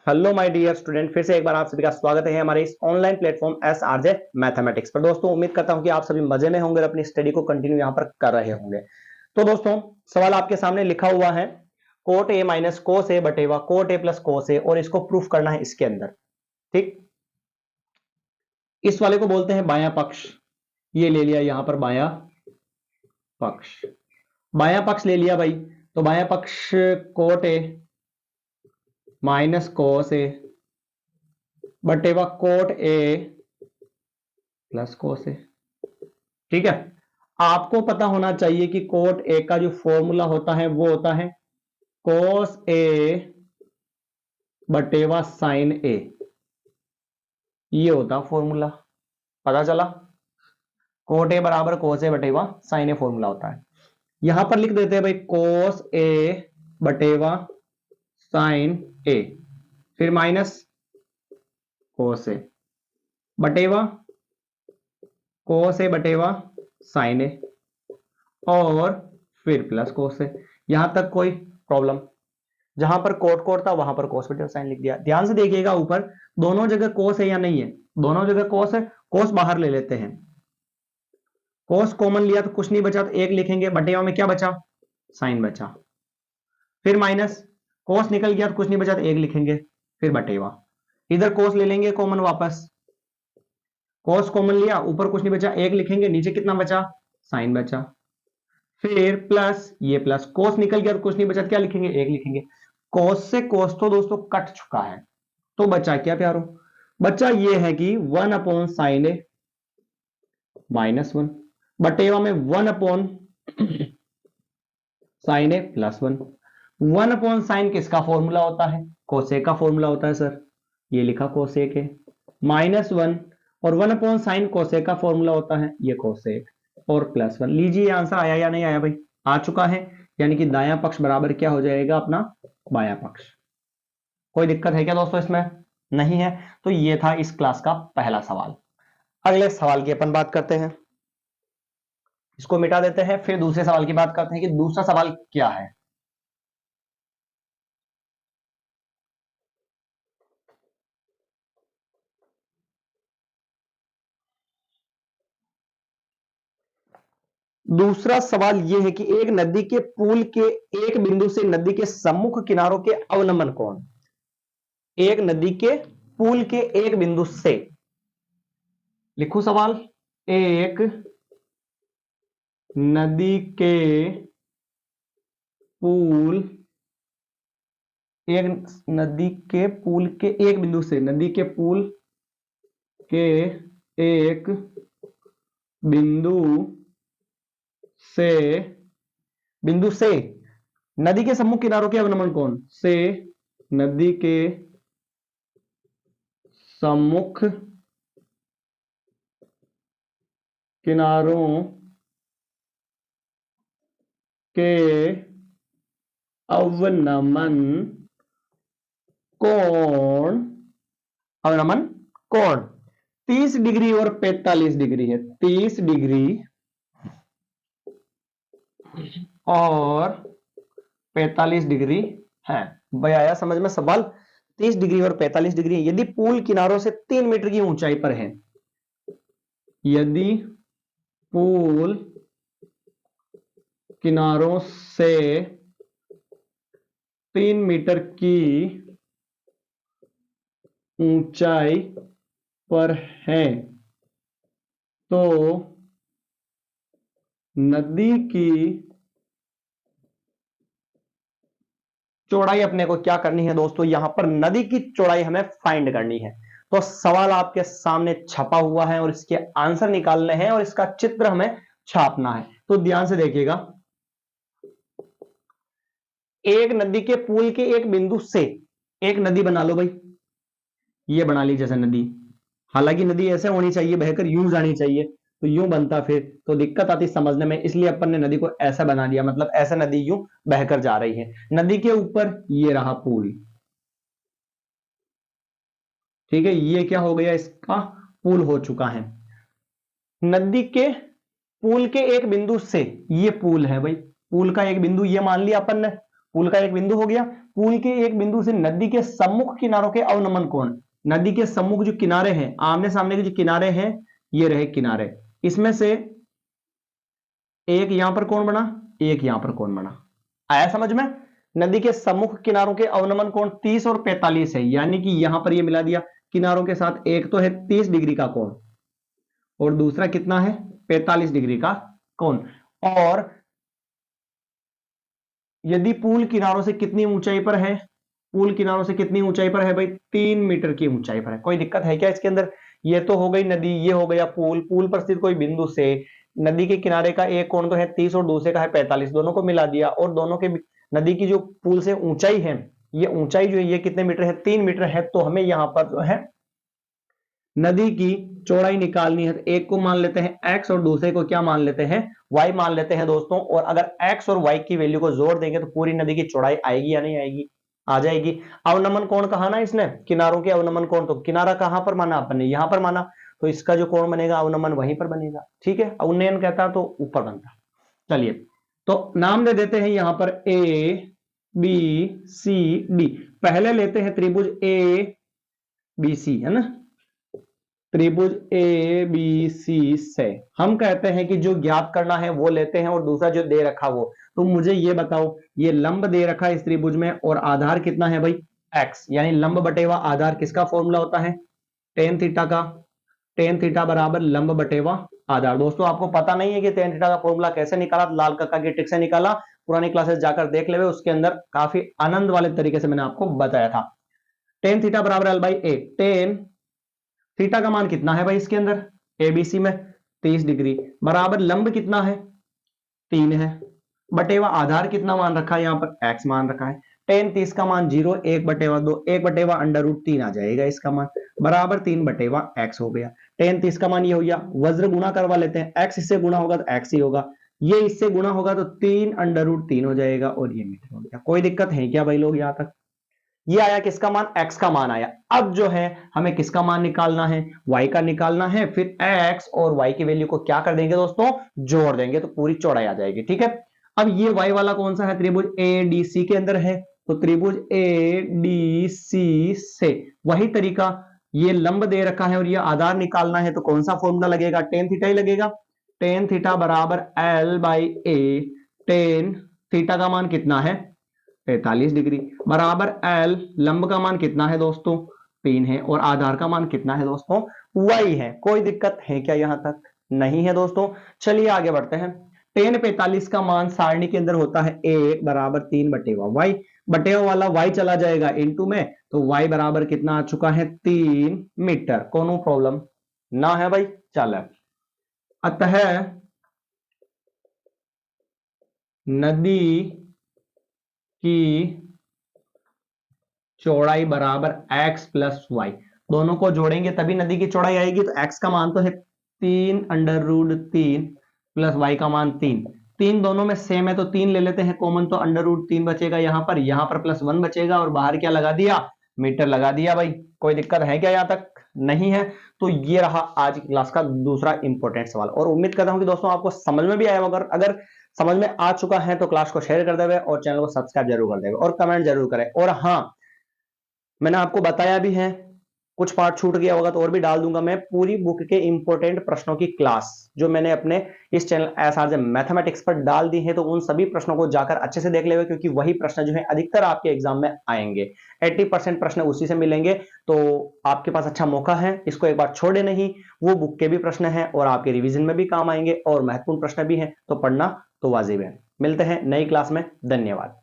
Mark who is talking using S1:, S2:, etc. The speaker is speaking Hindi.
S1: हेलो माय डियर स्टूडेंट, फिर से एक बार आप सभी का स्वागत है हमारे इस ऑनलाइन प्लेटफॉर्म SRJ मैथमेटिक्स पर। दोस्तों उम्मीद करता हूं कि आप सभी मजे में होंगे और अपनी स्टडी को कंटिन्यू यहां पर कर रहे होंगे। तो दोस्तों सवाल आपके सामने लिखा हुआ है cot A minus cos A बटेवा cot A plus cos A, और इसको प्रूफ करना है इसके अंदर। ठीक, इस वाले को बोलते हैं बायां पक्ष। ये ले लिया यहां पर बायां पक्ष, बायां पक्ष ले लिया भाई। तो बायां पक्ष cot A minus cos A बटेवा cot A plus cos A. ठीक है, आपको पता होना चाहिए कि कोट ए का जो फॉर्मूला होता है वो होता है कोस ए बटेवा साइन ए। ये होता फॉर्मूला, पता चला। कोट ए बराबर कोस ए बटेवा साइन ए फॉर्मूला होता है। यहां पर लिख देते हैं भाई कोस ए बटेवा साइन ए, फिर minus cos A बटेवा cos A बटेवा sign ए, और फिर प्लस कोस ए। यहां तक कोई प्रॉब्लम? जहां पर कोट कोट था वहां पर कोस बटेवा साइन लिख दिया। ध्यान से देखिएगा, ऊपर दोनों जगह कोस है या नहीं है? दोनों जगह कोस है। कोस बाहर ले लेते हैं, कोस कॉमन लिया तो कुछ नहीं बचा, तो एक लिखेंगे। बटेवा में क्या बचा? साइन बचा। फिर माइनस कोस निकल गया तो कुछ नहीं बचा, तो एक लिखेंगे, फिर बटेवा। इधर कोस ले लेंगे कॉमन वापस, कोस कॉमन लिया, ऊपर कुछ नहीं बचा, एक लिखेंगे, नीचे कितना बचा? साइन बचा। फिर प्लस, ये प्लस, कोस निकल गया तो कुछ नहीं बचा, क्या लिखेंगे? एक लिखेंगे। कोस से कोस तो दोस्तों कट चुका है, तो बचा क्या प्यारो? बचा ये है कि 1 अपॉन साइन ए माइनस 1 बटेवा में 1 अपॉन साइन ए प्लस 1। 1 अपॉन साइन किसका फॉर्मूला होता है? कोसेक का फॉर्मूला होता है सर, ये लिखा कोसेक है। माइनस 1 और 1 अपॉन साइन कोसेक का फॉर्मूला होता है, ये कोसेक, और प्लस 1। लीजिए आंसर आया या नहीं आया भाई? आ चुका है, यानी कि दायां पक्ष बराबर क्या हो जाएगा अपना? बायां पक्ष। कोई दिक्कत है क्या दोस्तों इसमें? नहीं है। तो ये था इस क्लास का पहला सवाल। अगले सवाल की अपन बात करते हैं, इसको मिटा देते हैं, फिर दूसरे सवाल की बात करते हैं कि दूसरा सवाल क्या है। दूसरा सवाल यह है कि एक नदी के पुल के एक बिंदु से नदी के सम्मुख किनारों के अवनमन कोण। एक नदी के पुल के एक बिंदु से, लिखो सवाल, एक नदी के पुल, एक नदी के पुल के एक बिंदु से, नदी के पुल के एक बिंदु से, बिंदु से नदी के सम्मुख किनारों के अवनमन कोण से, नदी के सम्मुख किनारों के अवनमन कोण, अवनमन कोण 30 डिग्री और 45 डिग्री है। 30 डिग्री और 45 डिग्री है। भाई आया समझ में सवाल? 30 डिग्री और 45 डिग्री यदि पुल किनारों से 3 मीटर की ऊंचाई पर है, यदि पुल किनारों से 3 मीटर की ऊंचाई पर है, तो नदी की चौड़ाई अपने को क्या करनी है दोस्तों? यहां पर नदी की चौड़ाई हमें फाइंड करनी है। तो सवाल आपके सामने छपा हुआ है और इसके आंसर निकालने हैं और इसका चित्र हमें छापना है। तो ध्यान से देखिएगा, एक नदी के पुल के एक बिंदु से, एक नदी बना लो भाई, ये बना ली जैसे नदी। हालांकि नदी ऐसे होनी चाहिए, बहकर यूं जानी चाहिए, तो यूं बनता, फिर तो दिक्कत आती समझने में, इसलिए अपन ने नदी को ऐसा बना दिया, मतलब ऐसा नदी यूं बहकर जा रही है। नदी के ऊपर ये रहा पुल, ठीक है, ये क्या हो गया? इसका पुल हो चुका है। नदी के पुल के एक बिंदु से, ये पुल है भाई, पुल का एक बिंदु ये मान लिया अपन ने, पुल का एक बिंदु हो गया। पुल के एक बिंदु से नदी के सम्मुख किनारों के अवनमन कोण, नदी के सम्मुख जो किनारे हैं, आमने सामने के जो किनारे हैं, ये रहे किनारे, इसमें से एक यहां पर कोण बना, एक यहां पर कोण बना। आया समझ में? नदी के सम्मुख किनारों के अवनमन कोण 30 और 45 है, यानी कि यहां पर ये मिला दिया किनारों के साथ। एक तो है 30 डिग्री का कोण और दूसरा कितना है, 45 डिग्री का कोण। और यदि पुल किनारों से कितनी ऊंचाई पर है, पुल किनारों से कितनी ऊंचाई पर है भाई, 3 मीटर की ऊंचाई पर है। कोई दिक्कत है क्या इसके अंदर? ये तो हो गई नदी, ये हो गया पुल। पुल पर स्थित कोई बिंदु से नदी के किनारे का एक कोण तो है 30 और दूसरे का है 45, दोनों को मिला दिया और दोनों के नदी की जो पुल से ऊंचाई है, ये ऊंचाई जो है ये कितने मीटर है, 3 मीटर है। तो हमें यहां पर जो है नदी की चौड़ाई निकालनी है। तो एक को मान लेते हैं x और दूसरे को क्या मान लेते हैं, y मान लेते हैं दोस्तों। और अगर x और y की वैल्यू को जोड़ देंगे तो पूरी नदी की चौड़ाई आएगी या नहीं आएगी, आ जाएगी। अवनमन कोण कहा ना इसने, किनारों के अवनमन कोण, तो किनारा कहां पर माना आपने, यहां पर माना, तो इसका जो कोण बनेगा अवनमन वहीं पर बनेगा। ठीक है, उन्नयन कहता तो ऊपर बनता। चलिए तो नाम दे देते हैं यहां पर ए बी सी डी। पहले लेते हैं त्रिभुज ए बी सी, है ना, त्रिभुज ए बी सी से हम कहते हैं कि जो ज्ञात करना है वो लेते हैं और दूसरा जो दे रखा वो। तो मुझे ये बताओ, ये लंब दे रखा है इस त्रिभुज में और आधार कितना है भाई, x, यानी लंब बटेवा आधार किसका फॉर्मूला होता है, टेन थीटा का। टेन थीटा बराबर लंब बटेवा आधार। दोस्तों आपको पता नहीं है कि टेन थीटा का फॉर्मूला कैसे निकाला, लाल कक्का की ट्रिक से निकाला, पुरानी क्लासेस जाकर देख ले, उसके अंदर काफी आनंद वाले तरीके से मैंने आपको बताया था। टेन थीटा बराबर L by A. Tan theta का मान कितना है भाई इसके अंदर, एबीसी में 30 डिग्री, बराबर लंब कितना है, 3 है, बटेवा आधार कितना मान रखा है, यहां पर x मान रखा है। टेन 30 का मान 0, 1/2, 1/, अंडर रूट 3 आ जाएगा इसका मान, बराबर 3/, x हो गया। टेन 30 का मान ये हो गया, वज्र गुणा करवा लेते हैं, x इससे गुणा होगा तो x ही होगा, ये इससे गुणा होगा तो 3 अंडर रूट 3 हो जाएगा और ये मीटर हो गया। कोई दिक्कत है क्या भाई लोग यहां तक? ये आया किसका मान, x का मान आया। अब जो है हमें किसका मान निकालना है, y का निकालना है। फिर x और y की वैल्यू को क्या कर देंगे दोस्तों, जोड़ देंगे तो पूरी चौड़ाई आ जाएगी। ठीक है, अब ये y वाला कौन सा है, त्रिभुज ADC के अंदर है, तो त्रिभुज ADC से वही तरीका, ये लंब दे रखा है और ये आधार निकालना है, तो कौन सा फॉर्मूला लगेगा, टेन थीटा ही लगेगा। टेन थीटा बराबर L by A. Tan theta का मान कितना है, 45 डिग्री, बराबर L, लंब का मान कितना है दोस्तों, 3 है, और आधार का मान कितना है दोस्तों, y है। कोई दिक्कत है क्या यहां तक? नहीं है दोस्तों। चलिए आगे बढ़ते हैं। टेन 45 का मान सारणी के अंदर होता है 1 बराबर 3/y, बटेवा वाला y चला जाएगा इनटू में, तो y बराबर कितना आ चुका है, 3 मीटर। कोनो प्रॉब्लम ना है भाई, चल। अतः नदी की चौड़ाई बराबर x प्लस वाई, दोनों को जोड़ेंगे तभी नदी की चौड़ाई आएगी। तो x का मान तो है 3 अंडर रूट 3 प्लस y का मान 3, 3 दोनों में सेम है तो 3 ले लेते हैं कॉमन, तो अंडर रूट 3 बचेगा यहाँ पर प्लस 1 बचेगा और बाहर क्या लगा दिया, मीटर लगा दिया भाई। कोई दिक्कत है क्या यहाँ तक? नहीं है। तो ये रहा आज की क्लास का दूसरा इंपॉर्टेंट सवाल, और उम्मीद करता हूं कि दोस्तों आपको समझ में भी आया होगा। अगर समझ में आ चुका है तो क्लास को शेयर कर देवे और चैनल को सब्सक्राइब जरूर कर देवे और कमेंट जरूर करें। और हाँ, मैंने आपको बताया भी है, कुछ पार्ट छूट गया होगा तो और भी डाल दूंगा मैं, पूरी बुक के इंपॉर्टेंट प्रश्नों की क्लास जो मैंने अपने इस चैनल एसआरजे मैथमेटिक्स पर डाल दी है, तो उन सभी प्रश्नों को जाकर अच्छे से देख लेंगे, क्योंकि वही प्रश्न जो है अधिकतर आपके एग्जाम में आएंगे। 80% प्रश्न उसी से मिलेंगे, तो आपके पास अच्छा मौका है, इसको एक बार छोड़े नहीं। वो बुक के भी प्रश्न हैं और आपके रिविजन में भी काम आएंगे और महत्वपूर्ण प्रश्न भी हैं, तो पढ़ना तो वाजिब है। मिलते हैं नई क्लास में, धन्यवाद।